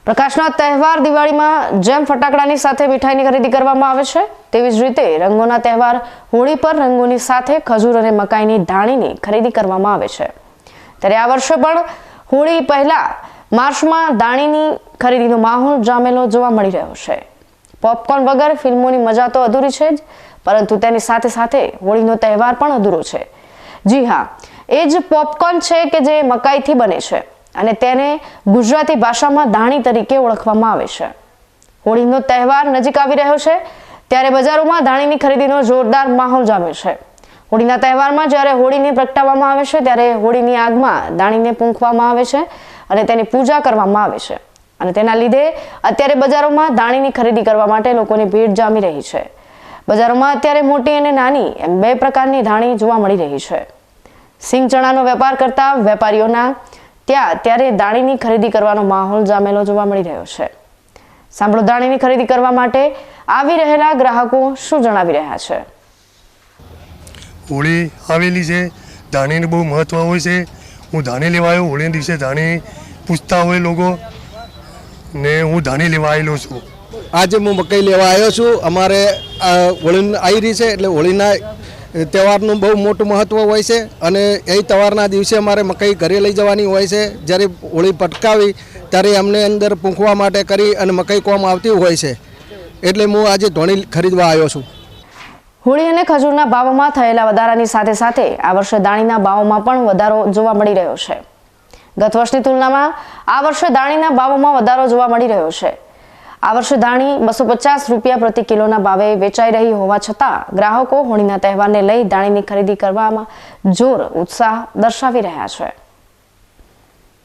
પ્રકાશના તહેવાર દિવાળીમાં જેમ ફટાકડાની સાથે મીઠાઈની ખરીદી કરવામાં આવે છે તેવી જ રીતે રંગોના તહેવાર હોળી પર રંગોની સાથે ખજૂર અને મકાઈની ધાણીની ખરીદી કરવામાં આવે છે। ત્યારે આ વર્ષે પણ હોળી પહેલા માર્ચમાં ધાણીની ખરીદીનો માહોલ જામેલો જોવા મળી રહ્યો છે। પોપકોર્ન વગર ફિલ્મોની મજા તો અધૂરી છે જ, પરંતુ તેની સાથે સાથે હોળીનો તહેવાર પણ અધૂરો છે। જી હા, એ જ પોપકોર્ન છે કે જે મકાઈથી બને છે અને તેને ગુજરાતી ભાષામાં ધાણી તરીકે ઓળખવામાં આવે છે। હોળીનો તહેવાર નજીક આવી રહ્યો છે ત્યારે બજારોમાં ધાણીની ખરીદીનો જોરદાર માહોલ જામ્યો છે। હોળીના તહેવારમાં જ્યારે હોળીને પ્રગટાવવામાં આવે છે ત્યારે હોળીની આગમાં ધાણીને પૂંખવામાં આવે છે અને તેની પૂજા કરવામાં આવે છે અને તેના લીધે અત્યારે બજારોમાં ધાણીની ખરીદી કરવા માટે લોકોની ભીડ જામી રહી છે। બજારોમાં અત્યારે મોટી અને નાની એમ બે પ્રકારની ધાણી જોવા મળી રહી છે। સિંગ ચણાનો વેપાર કરતા વેપારીઓના ત્યાં અત્યારે ધાણીની ખરીદી કરવાનો માહોલ જામેલો જોવા મળી રહ્યો છે। સાંભળો ધાણીની ખરીદી કરવા માટે આવી રહેલા ગ્રાહકો શું જણાવી રહ્યા છે। હોળી આવેલી છે, ધાણીનું બહુ મહત્વ હોય છે। હું ધાણી લેવા આવ્યો, હોળીના દિવસે ધાણી પૂછતા હોય લોકો ને હું ધાણી લેવા આવેલો છું। આજે હું મકાઈ લેવા આવ્યો છું। અમારે હોળી આવી રહી છે એટલે હોળીના તહેવારનું બહુ મોટું મહત્ત્વ હોય છે અને એ તહેવારના દિવસે અમારે મકાઈ ઘરે લઈ જવાની હોય છે। જ્યારે હોળી પટકાવી ત્યારે અમને અંદર પૂંખવા માટે કરી અને મકાઈ કોમ આવતી હોય છે, એટલે હું આજે ધાણી ખરીદવા આવ્યો છું। હોળી અને ખજૂરના ભાવોમાં થયેલા વધારાની સાથે સાથે આ વર્ષે ધાણીના ભાવોમાં પણ વધારો જોવા મળી રહ્યો છે। ગત વર્ષની તુલનામાં આ વર્ષે ધાણીના ભાવોમાં વધારો જોવા મળી રહ્યો છે। આ વર્ષે ધાણી 250 રૂપિયા પ્રતિ કિલોના ભાવે વેચાઈ રહી હોવા છતાં ગ્રાહકો હોળીના તહેવારને લઈ ધાણીની ખરીદી કરવામાં જોર ઉત્સાહ દર્શાવી રહ્યા છે।